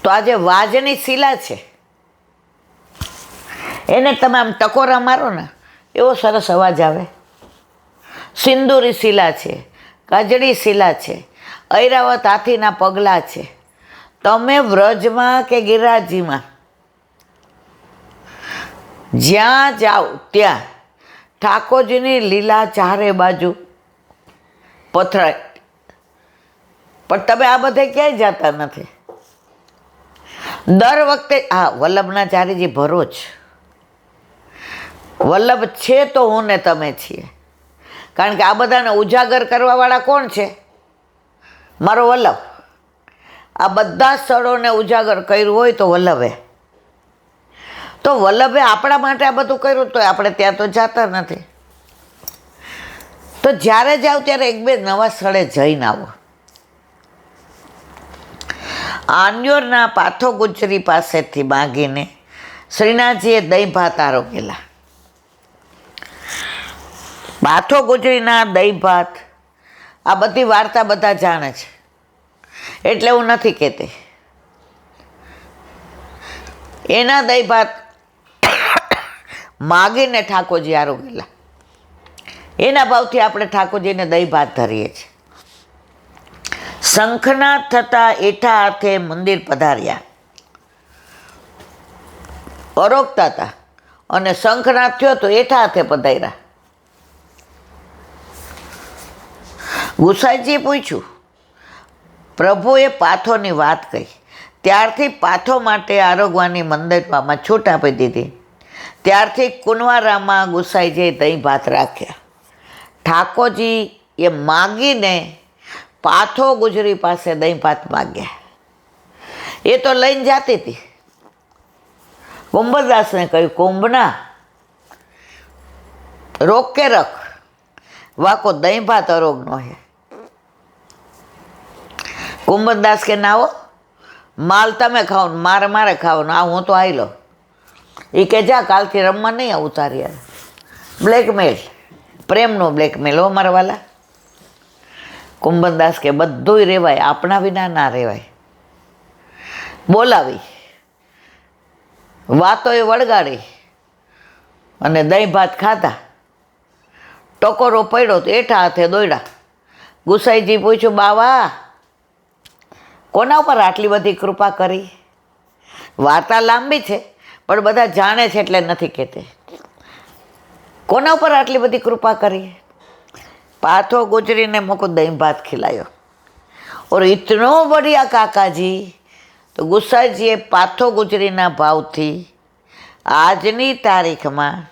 તો આ જે વાજની શિલા છે એને તમે આમ ટકોરા મારો ને એવો સરસ અવાજ આવે. સિંદૂરી શિલા છે, કાજળી શિલા છે, ઐરાવત હાથીના પગલાં છે. તમે વ્રજમાં કે ગિરિરાજજીમાં જ્યાં જાઓ ત્યાં ઠાકોરજીની લીલા ચારે બાજુ પથરાય, પણ તમે આ બધે ક્યાંય જતા નથી. દર વખતે હા, વલ્લભના ચારીજી ભરોજ વલ્લભ છે તો હું ને તમે છીએ, કારણ કે આ બધાને ઉજાગર કરવાવાળા કોણ છે? મારો વલ્લભ. આ બધા સ્થળોને ઉજાગર કર્યું હોય તો વલ્લભે. તો વલ્લભે આપણા માટે આ બધું કર્યું તો આપણે ત્યાં તો જતા નથી. તો જ્યારે જાઓ ત્યારે એક બે નવા સ્થળે જઈને આવો. આન્યોરના પાથો ગુજરી પાસેથી માગીને શ્રીનાથજીએ દહીં ભાત આરોગેલા. પાથો ગુજરીના દહીં ભાત, આ બધી વાર્તા બધા જાણે છે, એટલે હું નથી કહેતી. એના દહીં ભાત માગીને ઠાકોરજી આરોગેલા. એના ભાવથી આપણે ઠાકોરજીને દહીં ભાત ધરીએ છીએ. શંખનાદ થતા એઠા હાથે મંદિર પધાર્યા. અરોગતા હતા અને શંખનાદ થયો તો એઠા હાથે પધાર્યા. ગુસાઈજીએ પૂછ્યું. પ્રભુએ પાથોની વાત કહી. ત્યારથી પાથો માટે આરોગવાની મંદિરમાં છૂટ આપી દીધી. ત્યારથી કુંવારામાં ગુસાઈજીએ દહીં ભાત રાખ્યા. ઠાકોરજી એ માગીને પાથો ગુજરી પાસે દહીં ભાત માગ્યા. એ તો લઈને જાતી હતી. કુંભદાસને કહ્યું, કુંભના રોક કે રખ, વાકો દહીં ભાત અરોગનો હે. કુંભદાસ કે ના હો, માલ તમે ખાઓ ને મારે ખાવાનો, આ હું તો આઈ લો. એ કે જા, કાલથી રમવા નહીં આવું તારી યાર. બ્લેકમેલ, પ્રેમનો બ્લેકમેલ હો મારા વાલા. કુંભદાસ કે બધુંય રહેવાય, આપણા વિના ના રહેવાય. બોલાવી, વાતોએ વળગાડી અને દહીં ભાત ખાધા. ટકોરો પડ્યો તો એઠા હાથે દોડ્યા. ગુસાઈજી પૂછ્યું, બાવા કોના ઉપર આટલી બધી કૃપા કરી? વાર્તા લાંબી છે પણ બધા જાણે છે એટલે નથી કહેતી. કોના ઉપર આટલી બધી કૃપા કરી? પાથો ગુજરીને મોકો દહીં ભાત ખिलायो. और इतनो बढ़िया काकाजी. તો ગુસાઈજીએ પાથો ગુજરીના ભાવથી આજની તારીખમાં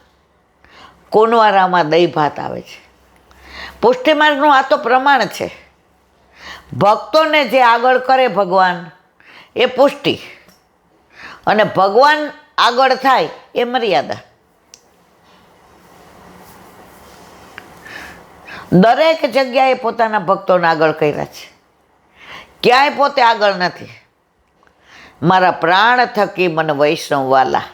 કુંવારામાં દહીં ભાત આવે છે. પુષ્ટિ માર્ગનું આ તો પ્રમાણ છે. ભક્તોને જે આગળ કરે ભગવાન એ પુષ્ટિ, અને ભગવાન આગળ થાય એ મર્યાદા. દરેક જગ્યાએ પોતાના ભક્તોને આગળ કર્યા છે, ક્યાંય પોતે આગળ નથી. મારા પ્રાણ થકી મને વૈષ્ણવ વાલા.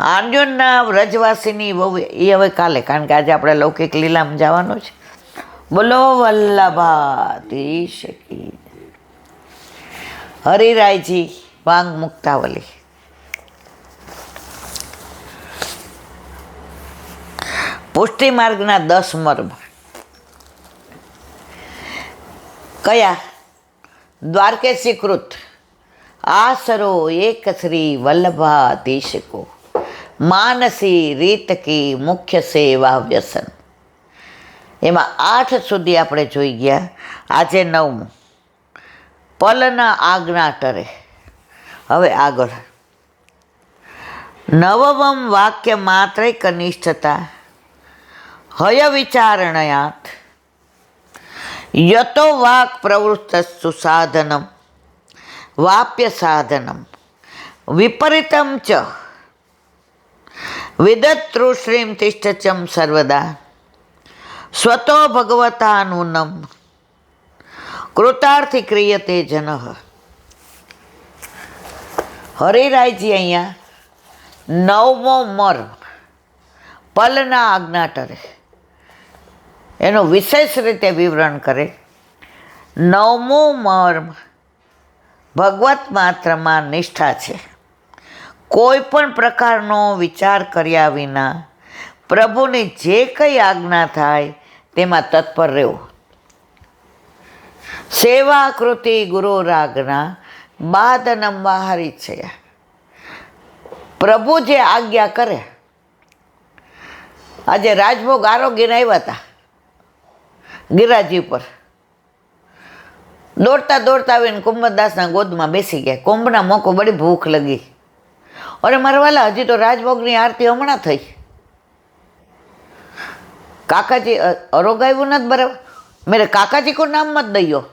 આન્યોના વ્રજવાસીની વહુ એ હવે કાલે, કારણ કે આજે આપણે લૌકિક લીલામાં જવાનું છે. બોલો વલ્લભાધીશ કી. હરિરાયજી વાંગ મુક્તાવલી. પુષ્ટિ માર્ગના 10 મર્મ કયા? દ્વારકેશી કૃત આસરો એક શ્રી વલ્લભાધીશ કો, માનસી રીત કી મુખ્ય સેવા વ્યસન. એમાં 8 સુધી આપણે જોઈ ગયા. આજે 9મું, પલના આજ્ઞા ટરે. હવે આગળ નવમમ વાક્ય માત્રે કનિષ્ઠતા હય વિચારણયાત યતો વાક પ્રવૃત્તસ્તુ સાધનમ વાપ્ય સાધનમ વિપરીતમ ચ વિદતૃશ્રીમ તિષ્ઠચમ સર્વદા સ્વતો ભગવતા નૂનમ કૃતાર્થી ક્રિયતે જનઃ. હરિરાયજી અહીંયા 9મો મર્મ પલના આજ્ઞા ટરે એનું વિશેષ રીતે વિવરણ કરે. 9મું મર્મ ભગવત માત્રમાં નિષ્ઠા છે. કોઈ પણ પ્રકારનો વિચાર કર્યા વિના પ્રભુની જે કંઈ આજ્ઞા થાય તેમાં તત્પર રહેવું. સેવા કૃતિ ગુરુરાજ્ઞા બાદનમ વાહરિચ્છયા. પ્રભુ જે આજ્ઞા કરે. આજે રાજભોગ આરોગીને આવ્યા હતા ગિરાજી પર, દોડતા દોડતા આવીને કુંભદાસના ગોદમાં બેસી ગયા. કુંભના મોકો બડી ભૂખ લગી. અરે મારા વાલા, હજી તો રાજભોગની આરતી હમણાં થઈ. કાકાજી અરોગાવ્યું નથી બરાબર. મેરે કાકાજી કો નામ મત દઈયો.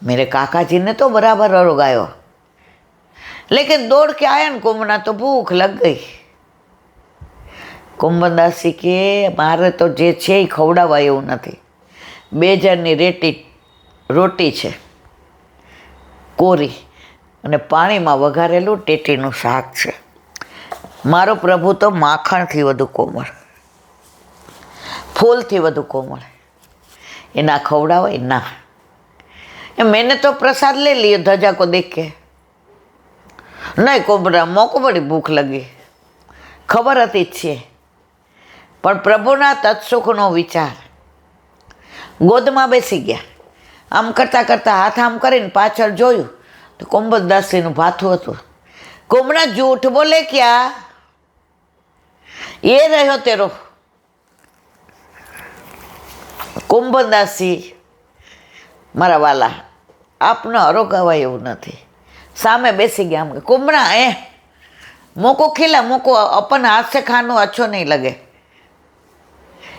मेरे काका जी ने तो बराबर अरोगायो, लेकिन दौड़ के आया न कुंभना तो भूख लग गई. કુંભદાસી કે મારે તો જે છે એ ખવડાવવા એવું નથી. 2000ની રોટી છે કોરી અને પાણીમાં વઘારેલું ટેટીનું શાક છે. મારો પ્રભુ તો માખણથી વધુ કોમળ, ફૂલથી વધુ કોમળ. એના ખવડાવાય ના. मैंने तो प्रसाद ले लिया ध्वजा को देख के. नहीं कोबरा मोको बड़ी भूख लगी, खबर હતી જ છે, પણ પ્રભુના તત્સુખનો વિચાર. ગોદમાં બેસી ગયા. આમ કરતાં કરતાં હાથ આમ કરીને પાછળ જોયું તો કુંભદાસીનું ભાથું હતું. કુંભના જૂઠ બોલે ક્યાં, એ રહ્યો તેરો. કુંભદાસી મારા વાલા, આપને અરોગાવાય એવું નથી. સામે બેસી ગયા. આમ કુંભના મોકો ખીલા, મોકો अपन हाथ से खानो अच्छो नहीं लगे.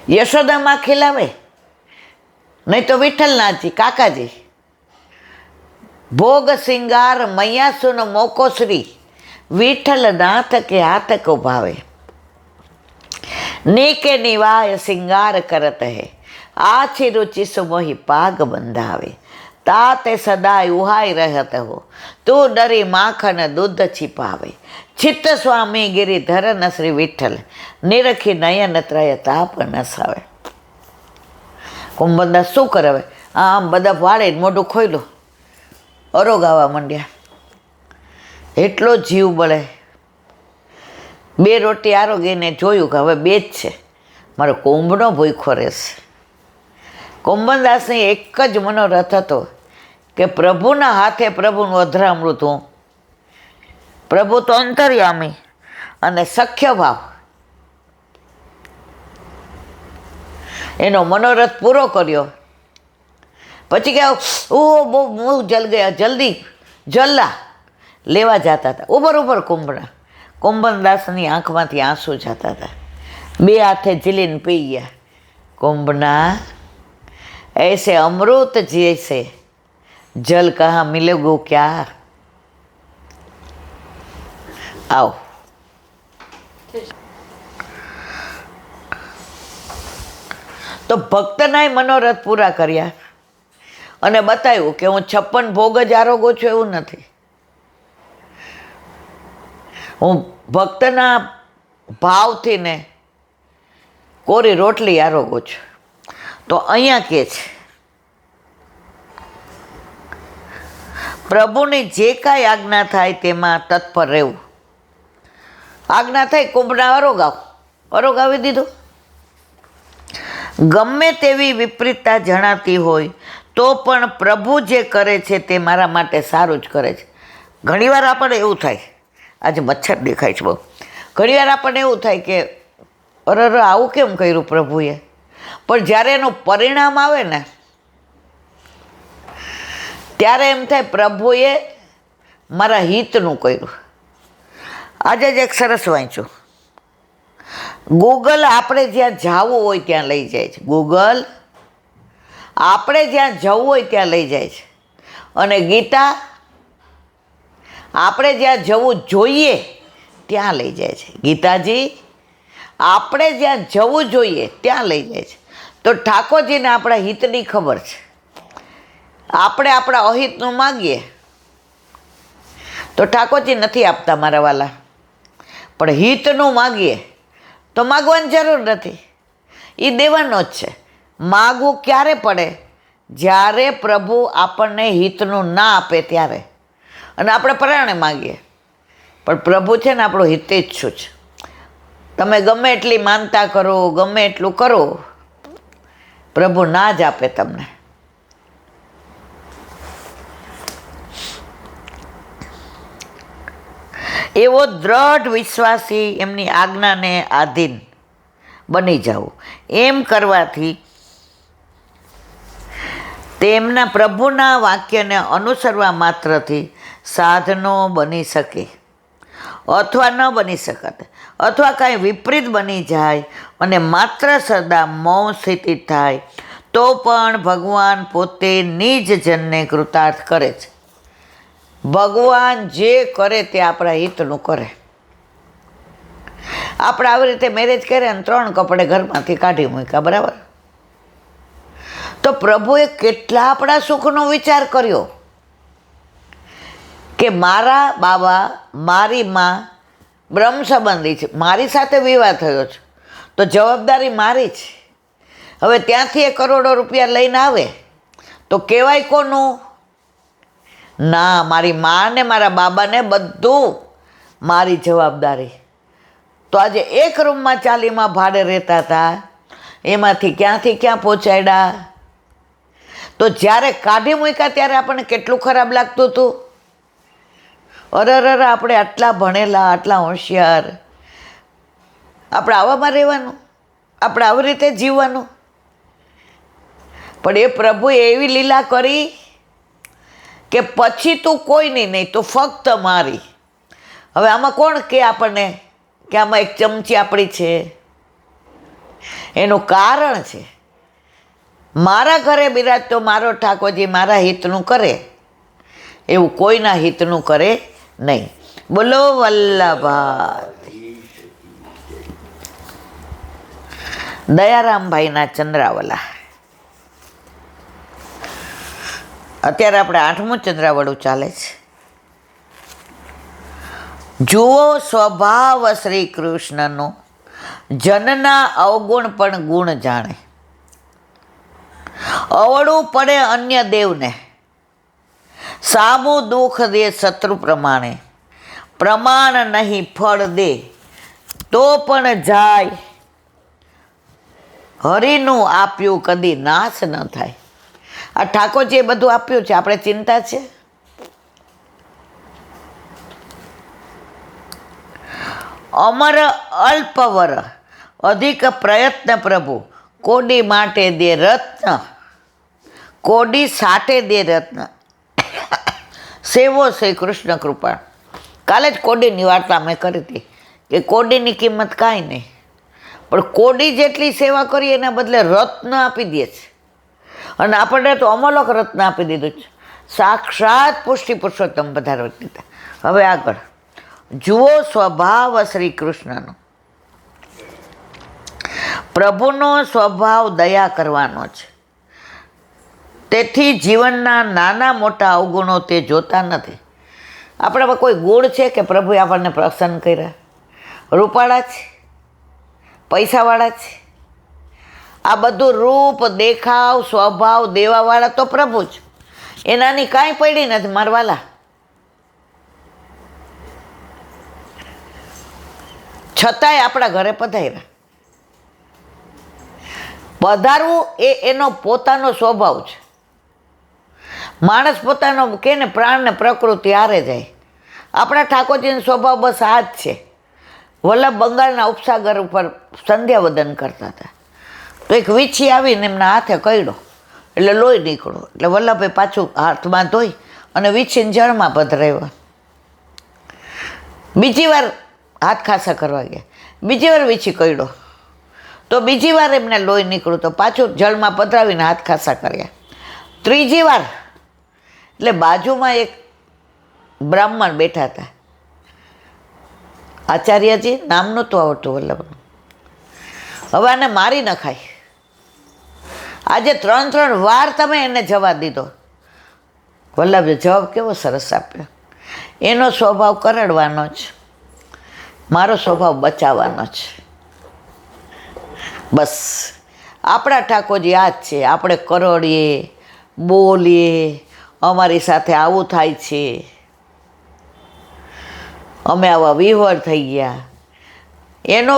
यशोदा माँ खिलावे, नहीं तो विठ्ठलनाथजी काकाजी. भोग सिंगार मैया सुन मोको श्री, विठ्ठलनाथ के हाथ को भावे. नीके निवाय सिंगार करत है, आछी रुचि सुमोही पाग बंधावे. ताते सदाय उहाई रहत हो, तू डरी माखन दूध छिपावे. चित्त स्वामी गिरिधर न श्री विठ्ठल, निरखी नयन ત્રય તાપ નસાવે. કુંભદાસ શું કરે હવે? આમ બધા વાળે મોઢું ખોલ્યું, અરોગાવા માંડ્યા. એટલો જીવ બળે. 2 રોટી આરોગીને જોયું કે હવે 2 જ છે, મારો કુંભનો ભૂખો રહેશે. કુંભદાસને એક જ મનોરથ હતો કે પ્રભુના હાથે પ્રભુનું અધરામૃત હું. પ્રભુ તો અંતર્યામી અને સખ્ય ભાવ. એનો મનોરથ પૂરો કર્યો. પછી કે ઓ બહુ મુંહ જલ ગયા, જલ્દી જલ્લા લેવા જતા હતા. ઉભર કુંભના. કુંભદાસની આંખમાંથી આંસુ જતા હતા. 2 હાથે ઝીલીને પી ગયા. કુંભના ऐसे अमृत जैसे जल कहाँ मिलेगो क्या. आओ. તો ભક્તનાય મનોરથ પૂરા કર્યા અને બતાવ્યું કે હું 56 ભોગ જ આરોગું છું એવું નથી. હું ભક્તના ભાવથી ને કોરી રોટલી આરોગું છું. તો અહીંયા કે છે પ્રભુની જે કાંઈ આજ્ઞા થાય તેમાં તત્પર રહેવું. આજ્ઞા થાય કુંભના અરોગાવી દીધું. ગમે તેવી વિપરીતતા જણાતી હોય તો પણ પ્રભુ જે કરે છે તે મારા માટે સારું જ કરે છે. ઘણીવાર આપણને એવું થાય, આજે મચ્છર દેખાય છે બહુ, ઘણીવાર આપણને એવું થાય કે અરે આવું કેમ કર્યું પ્રભુએ. પણ જ્યારે એનું પરિણામ આવે ને ત્યારે એમ થાય પ્રભુએ મારા હિતનું કર્યું. આજે જ એક સરસ વાંચ્યું. ગૂગલ આપણે જ્યાં જવું હોય ત્યાં લઈ જાય છે. ગૂગલ આપણે જ્યાં જવું હોય ત્યાં લઈ જાય છે. અને ગીતા આપણે જ્યાં જવું જોઈએ ત્યાં લઈ જાય છે. ગીતાજી આપણે જ્યાં જવું જોઈએ ત્યાં લઈ જાય છે. તો ઠાકોરજીને આપણા હિતની ખબર છે. આપણે આપણા અહિતનું માગીએ તો ઠાકોરજી નથી આપતા મારા વાલા, પણ હિતનું માગીએ તો માગવાની જરૂર નથી, એ દેવાનો જ છે. માગવું ક્યારે પડે? જ્યારે પ્રભુ આપણને હિતનું ના આપે ત્યારે, અને આપણે પરાણે માગીએ, પણ પ્રભુ છે ને આપણો હિતેચ્છુ છે. તમે ગમે એટલી માનતા કરો, ગમે એટલું કરો, પ્રભુ ના જ આપે તમને. એવો દ્રઢ વિશ્વાસી એમની આજ્ઞાને આધીન બની જવું. એમ કરવાથી તેમના પ્રભુના વાક્યને અનુસરવા માત્રથી સાધનો બની શકે અથવા ન બની શકત, અથવા કાંઈ વિપરીત બની જાય અને માત્ર સદા મૌન સ્થિતિ થાય, તો પણ ભગવાન પોતે નિજ જનને કૃતાર્થ કરે છે. ભગવાન જે કરે તે આપણા હિતનું કરે. આપણે આવી રીતે મેરેજ કર્યા અને 3 કપડે ઘરમાંથી કાઢી મૂક્યા, બરાબર? તો પ્રભુએ કેટલા આપણા સુખનો વિચાર કર્યો કે મારા બાબા, મારી માં બ્રહ્મ સંબંધી છે, મારી સાથે વિવાહ થયો છે, તો જવાબદારી મારી છે. હવે ત્યાંથી એ કરોડો રૂપિયા લઈને આવે તો કહેવાય કોનું? ના, મારી મા ને મારા બાબાને બધું મારી જવાબદારી. તો આજે એક રૂમમાં 40 ભાડે રહેતા હતા, એમાંથી ક્યાંથી ક્યાં પહોંચાડ્યા? તો જ્યારે કાઢી મૂક્યા ત્યારે આપણને કેટલું ખરાબ લાગતું હતું. અરે આપણે આટલા ભણેલા, આટલા હોશિયાર, આપણે આવામાં રહેવાનું, આપણે આવી રીતે જીવવાનું. પણ એ પ્રભુએ એવી લીલા કરી કે પછી તું કોઈની નહીં, તો ફક્ત મારી. હવે આમાં કોણ કે આપણને કે આમાં એક ચમચી આપણી છે? એનું કારણ છે, મારા ઘરે બિરાજતો મારો ઠાકોરજી મારા હિતનું કરે, એવું કોઈના હિતનું કરે નહીં. બોલો વલ્લભાઈ. દયારામભાઈના ચંદ્રાવલા. અત્યારે આપણે 8મું ચંદ્રાવળું ચાલે છે. જુઓ સ્વભાવ શ્રી કૃષ્ણનો, જનના અવગુણ પણ ગુણ જાણે. અવળું પડે અન્ય દેવને, સામું દુઃખ દે શત્રુ પ્રમાણે. પ્રમાણ નહીં ફળ દે તો પણ જાય, હરિનું આપ્યું કદી નાશ ન થાય. આ ઠાકોરજીએ બધું આપ્યું છે, આપણે ચિંતા છે? અમર અલ્પવર અધિક પ્રયત્ન પ્રભુ, કોડી માટે દે રત્ન, કોડી સાટે દે રત્ન. સેવો શ્રી કૃષ્ણ કૃપા. કાલે જ કોડીની વાર્તા મેં કરી હતી કે કોડીની કિંમત કાંઈ નહીં, પણ કોડી જેટલી સેવા કરીએ એના બદલે રત્ન આપી દે છે. અને આપણને તો અમલક રત્ન આપી દીધું છે, સાક્ષાત પુષ્ટિ પુરુષોત્તમ પધારવા દીધા. હવે આગળ જુઓ સ્વભાવ શ્રી કૃષ્ણનો. પ્રભુનો સ્વભાવ દયા કરવાનો છે, તેથી જીવનના નાના મોટા અવગુણો તે જોતા નથી. આપણામાં કોઈ ગુણ છે કે પ્રભુએ આપણને પ્રસન્ન કર્યા? રૂપાળા છે, પૈસાવાળા છે, આ બધું રૂપ, દેખાવ, સ્વભાવ દેવાવાળા તો પ્રભુ જ. એનાની કાંઈ પડી નથી મારવાલા. છતાંય આપણા ઘરે પધાર્યા. પધારવું એ એનો પોતાનો સ્વભાવ છે. માણસ પોતાનો કે ને પ્રાણ ને પ્રકૃતિ હારે જાય. આપણા ઠાકોરજીનો સ્વભાવ બસ આ જ છે. વલ્લભ બંગાળના ઉપસાગર ઉપર સંધ્યાવદન કરતા હતા, તો એક વીછી આવીને એમના હાથે કયડો, એટલે લોહી નીકળ્યો. એટલે વલ્લભે પાછું હાથમાં ધોઈ અને વીછીને જળમાં પધરાવ્યા. બીજી વાર હાથ ખાસા કરવા ગયા, બીજી વાર વીછી કયડો, તો બીજી વાર એમને લોહી નીકળ્યું, તો પાછું જળમાં પધરાવીને હાથ ખાસા કર્યા. ત્રીજી વાર એટલે બાજુમાં એક બ્રાહ્મણ બેઠા હતા, આચાર્યજી નામ નહોતું આવડતું વલ્લભનું. હવે આને મારી નખાય. આજે 3 વાર તમે એને જવાબ દીધો. વલ્લભે જવાબ કેવો સરસ આપ્યો. એનો સ્વભાવ કરડવાનો છે, મારો સ્વભાવ બચાવવાનો છે. બસ આપણા ઠાકોરજી આ જ છે. આપણે કરડીએ, બોલીએ અમારી સાથે આવું થાય છે, અમે આવા વિહવળ થઈ ગયા, એનો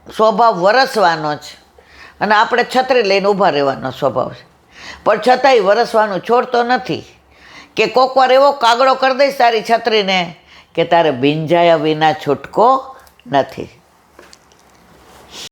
સ્વભાવ વરસવાનો જ. અને આપણે છત્રી લઈને ઊભા રહેવાનો સ્વભાવ છે, પણ છતાંય વરસવાનું છોડતો નથી કે કોક વાર એવો કાગડો કરી દઈશ તારી છત્રીને કે તારે ભીંજાયા વિના છૂટકો નથી.